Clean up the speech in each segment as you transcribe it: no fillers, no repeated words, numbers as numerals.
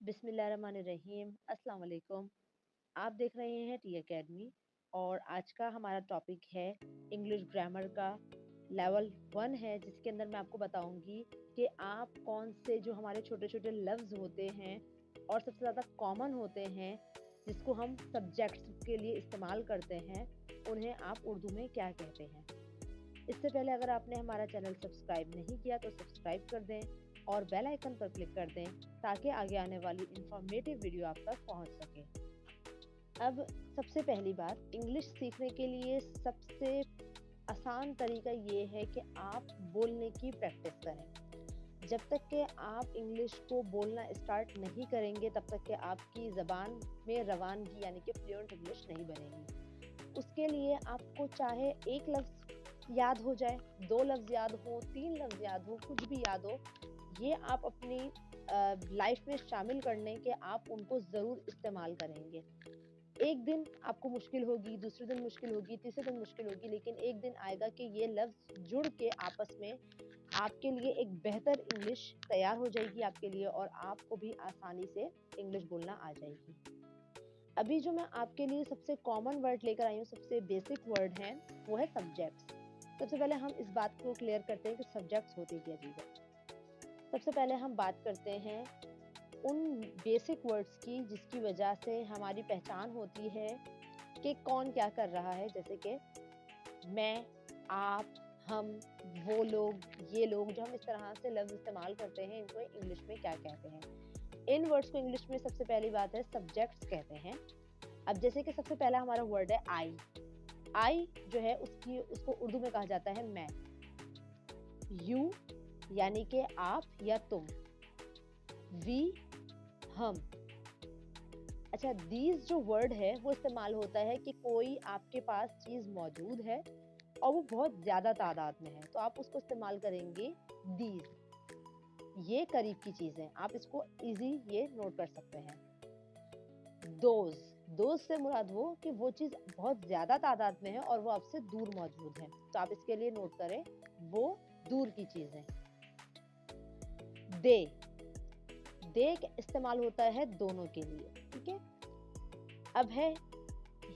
बिस्मिल्लाहिर्रहमानिर्रहीम, अस्सलाम वालेकुम। आप देख रहे हैं टी अकेडमी और आज का हमारा टॉपिक है इंग्लिश ग्रामर का लेवल 1 है, जिसके अंदर मैं आपको बताऊंगी कि आप कौन से जो हमारे छोटे छोटे लफ्ज़ होते हैं और सबसे ज़्यादा कॉमन होते हैं जिसको हम सब्जेक्ट्स के लिए इस्तेमाल करते हैं, उन्हें आप उर्दू में क्या कहते हैं। इससे पहले अगर आपने हमारा चैनल सब्सक्राइब नहीं किया तो सब्सक्राइब कर दें और बेल आइकन पर क्लिक कर दें ताकि आगे आने वाली इंफॉर्मेटिव वीडियो आप तक पहुंच सके। अब सबसे पहली बात, इंग्लिश सीखने के लिए सबसे आसान तरीका ये है कि आप बोलने की प्रैक्टिस करें। जब तक कि आप इंग्लिश को बोलना स्टार्ट नहीं करेंगे तब तक कि आपकी ज़बान में रवानगी यानी कि फ्लुएंट इंग्लिश नहीं बनेगी। उसके लिए आपको चाहे एक लफ्ज़ याद हो जाए, 2 लफ्ज़ याद हो, 3 लफ्ज़ याद हो, कुछ भी याद हो, ये आप अपनी लाइफ में शामिल करने के आप उनको ज़रूर इस्तेमाल करेंगे। एक दिन आपको मुश्किल होगी, दूसरे दिन मुश्किल होगी, तीसरे दिन मुश्किल होगी, लेकिन एक दिन आएगा कि ये लफ्ज़ जुड़ के आपस में आपके लिए एक बेहतर इंग्लिश तैयार हो जाएगी आपके लिए और आपको भी आसानी से इंग्लिश बोलना आ जाएगी। अभी जो मैं आपके लिए सबसे कॉमन वर्ड लेकर आई हूँ, सबसे बेसिक वर्ड है, वो है सब्जेक्ट्स। सबसे पहले हम इस बात को क्लियर करते हैं कि सब्जेक्ट्स होते क्या चीज़ है। सबसे पहले हम बात करते हैं उन बेसिक वर्ड्स की जिसकी वजह से हमारी पहचान होती है कि कौन क्या कर रहा है, जैसे कि मैं, आप, हम, वो लोग, ये लोग, जो हम इस तरह से लफ्ज़ इस्तेमाल करते हैं, इनको इंग्लिश में क्या कहते हैं। इन वर्ड्स को इंग्लिश में सबसे पहली बात है सब्जेक्ट्स कहते हैं। अब जैसे कि सबसे पहला हमारा वर्ड है आई। आई जो है उसको उर्दू में कहा जाता है मैं। यू यानी कि आप या तुम। वी हम। अच्छा, दीज जो वर्ड है वो इस्तेमाल होता है कि कोई आपके पास चीज़ मौजूद है और वो बहुत ज़्यादा तादाद में है, तो आप उसको इस्तेमाल करेंगे दीज। ये करीब की चीज़ है, आप इसको इजी ये नोट कर सकते हैं। दोज, दोज से मुराद हो कि वो चीज़ बहुत ज़्यादा तादाद में है और वो आपसे दूर मौजूद है, तो आप इसके लिए नोट करें वो दूर की चीज़ है। दे, दे इस्तेमाल होता है दोनों के लिए, ठीक है। अब है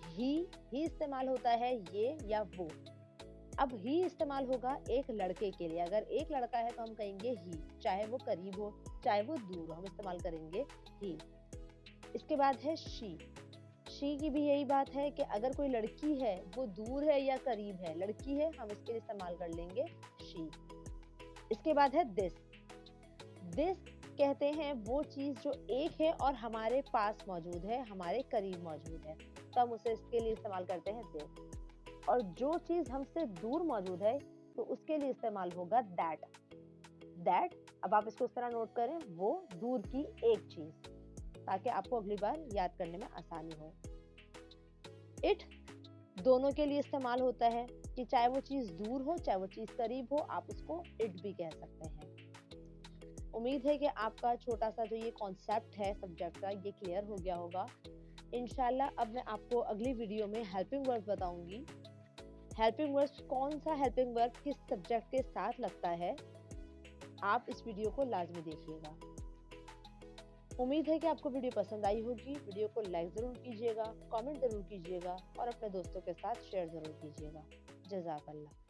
ही इस्तेमाल होता है ये या वो। अब ही इस्तेमाल होगा एक लड़के के लिए। अगर एक लड़का है तो हम कहेंगे ही, चाहे वो करीब हो चाहे वो दूर हो, हम इस्तेमाल करेंगे ही। इसके बाद है शी की भी यही बात है कि अगर कोई लड़की है वो दूर है या करीब है, लड़की है हम इसके लिए इस्तेमाल कर लेंगे शी। इसके बाद है दिस कहते हैं वो चीज़ जो एक है और हमारे पास मौजूद है, हमारे करीब मौजूद है, तो हम उसे इसके लिए इस्तेमाल करते हैं दिस। और जो चीज़ हमसे दूर मौजूद है तो उसके लिए इस्तेमाल होगा दैट। अब आप इसको इस तरह नोट करें, वो दूर की एक चीज़, ताकि आपको अगली बार याद करने में आसानी हो। इट दोनों के लिए इस्तेमाल होता है कि चाहे वो चीज़ दूर हो चाहे वो चीज़ करीब हो, आप उसको इट भी कह सकते हैं। उम्मीद है कि आपका छोटा सा जो ये कॉन्सेप्ट है सब्जेक्ट का, ये क्लियर हो गया होगा। इंशाल्लाह अब मैं आपको अगली वीडियो में हेल्पिंग वर्ब बताऊंगी। हेल्पिंग वर्ब कौन सा हेल्पिंग वर्ब किस सब्जेक्ट के साथ लगता है, आप इस वीडियो को लाजमी देखिएगा। उम्मीद है कि आपको वीडियो पसंद आई होगी। वीडियो को लाइक ज़रूर कीजिएगा, कमेंट ज़रूर कीजिएगा और अपने दोस्तों के साथ शेयर ज़रूर कीजिएगा। जज़ाकल्लाह।